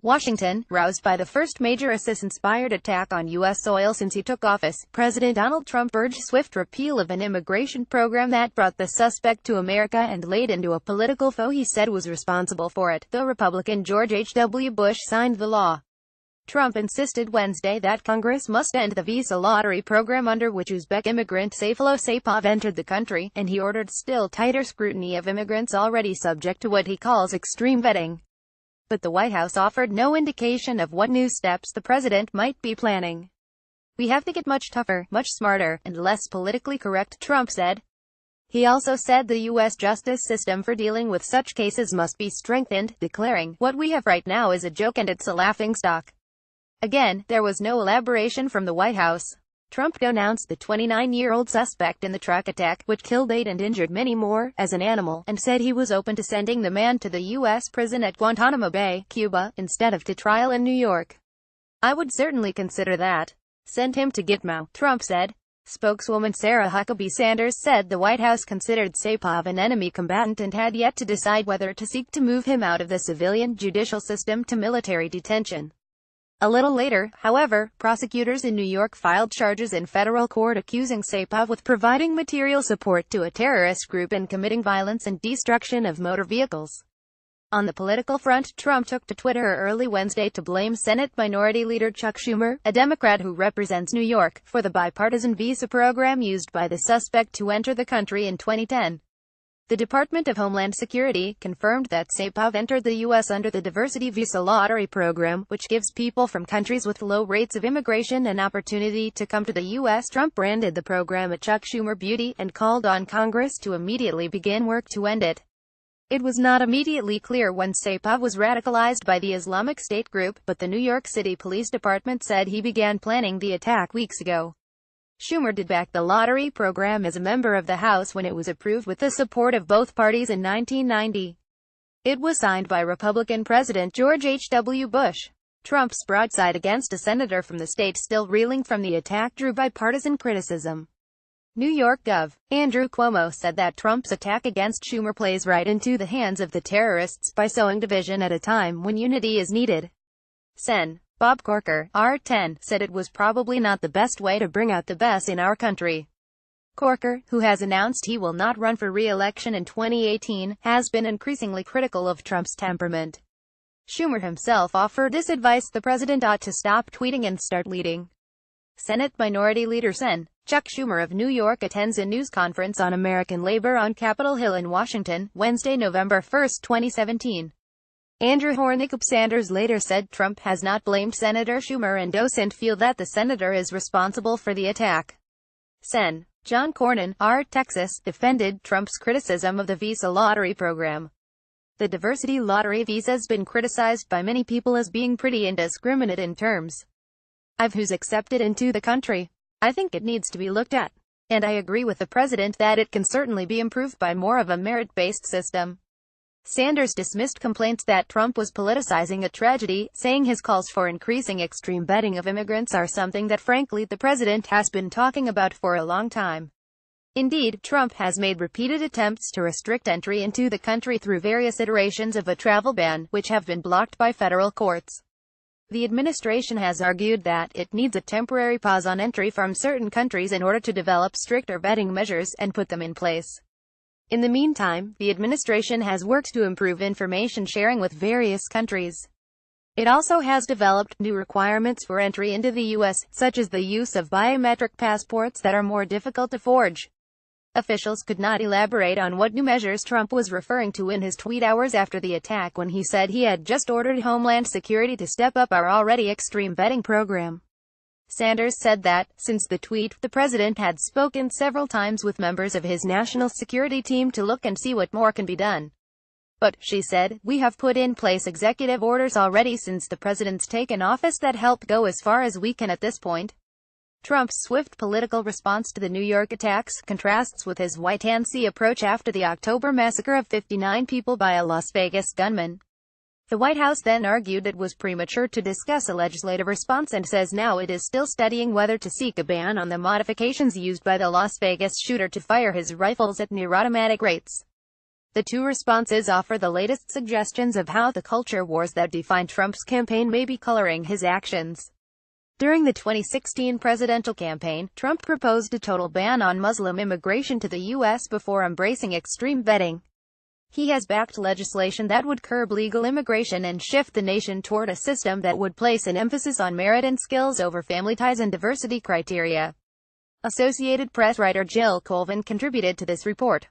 Washington, roused by the first major ISIS-inspired attack on U.S. soil since he took office, President Donald Trump urged swift repeal of an immigration program that brought the suspect to America and laid into a political foe he said was responsible for it, though Republican George H.W. Bush signed the law. Trump insisted Wednesday that Congress must end the visa lottery program under which Uzbek immigrant Sayfullo Saipov entered the country, and he ordered still tighter scrutiny of immigrants already subject to what he calls extreme vetting. But the White House offered no indication of what new steps the president might be planning. "We have to get much tougher, much smarter, and less politically correct," Trump said. He also said the U.S. justice system for dealing with such cases must be strengthened, declaring, "What we have right now is a joke and it's a laughingstock." Again, there was no elaboration from the White House. Trump denounced the 29-year-old suspect in the truck attack, which killed 8 and injured many more, as an animal, and said he was open to sending the man to the U.S. prison at Guantanamo Bay, Cuba, instead of to trial in New York. "I would certainly consider that. Send him to Gitmo," Trump said. Spokeswoman Sarah Huckabee Sanders said the White House considered Saipov an enemy combatant and had yet to decide whether to seek to move him out of the civilian judicial system to military detention. A little later, however, prosecutors in New York filed charges in federal court accusing Saipov with providing material support to a terrorist group and committing violence and destruction of motor vehicles. On the political front, Trump took to Twitter early Wednesday to blame Senate Minority Leader Chuck Schumer, a Democrat who represents New York, for the bipartisan visa program used by the suspect to enter the country in 2010. The Department of Homeland Security confirmed that Saipov entered the U.S. under the Diversity Visa Lottery program, which gives people from countries with low rates of immigration an opportunity to come to the U.S. Trump branded the program a Chuck Schumer beauty, and called on Congress to immediately begin work to end it. It was not immediately clear when Saipov was radicalized by the Islamic State group, but the New York City Police Department said he began planning the attack weeks ago. Schumer did back the lottery program as a member of the House when it was approved with the support of both parties in 1990. It was signed by Republican President George H.W. Bush. Trump's broadside against a senator from the state still reeling from the attack drew bipartisan criticism. New York Gov. Andrew Cuomo said that Trump's attack against Schumer plays right into the hands of the terrorists by sowing division at a time when unity is needed. Sen. Bob Corker, R10, said it was probably not the best way to bring out the best in our country. Corker, who has announced he will not run for re-election in 2018, has been increasingly critical of Trump's temperament. Schumer himself offered this advice: the president ought to stop tweeting and start leading. Senate Minority Leader Sen. Chuck Schumer of New York attends a news conference on American labor on Capitol Hill in Washington, Wednesday, November 1, 2017. Andrew Hornick of Sanders later said Trump has not blamed Senator Schumer and doesn't feel that the senator is responsible for the attack. Sen. John Cornyn, R. Texas, defended Trump's criticism of the visa lottery program. The diversity lottery visa's been criticized by many people as being pretty indiscriminate in terms of who's accepted into the country. I think it needs to be looked at. And I agree with the president that it can certainly be improved by more of a merit-based system. Sanders dismissed complaints that Trump was politicizing a tragedy, saying his calls for increasing extreme vetting of immigrants are something that frankly the president has been talking about for a long time. Indeed, Trump has made repeated attempts to restrict entry into the country through various iterations of a travel ban, which have been blocked by federal courts. The administration has argued that it needs a temporary pause on entry from certain countries in order to develop stricter vetting measures and put them in place. In the meantime, the administration has worked to improve information sharing with various countries. It also has developed new requirements for entry into the U.S., such as the use of biometric passports that are more difficult to forge. Officials could not elaborate on what new measures Trump was referring to in his tweet hours after the attack, when he said he had just ordered Homeland Security to step up our already extreme vetting program. Sanders said that, since the tweet, the president had spoken several times with members of his national security team to look and see what more can be done. But, she said, we have put in place executive orders already since the president's taken office that help go as far as we can at this point. Trump's swift political response to the New York attacks contrasts with his wait-and-see approach after the October massacre of 59 people by a Las Vegas gunman. The White House then argued it was premature to discuss a legislative response and says now it is still studying whether to seek a ban on the modifications used by the Las Vegas shooter to fire his rifles at near automatic rates. The two responses offer the latest suggestions of how the culture wars that define Trump's campaign may be coloring his actions. During the 2016 presidential campaign, Trump proposed a total ban on Muslim immigration to the U.S. before embracing extreme vetting. He has backed legislation that would curb legal immigration and shift the nation toward a system that would place an emphasis on merit and skills over family ties and diversity criteria. Associated Press writer Jill Colvin contributed to this report.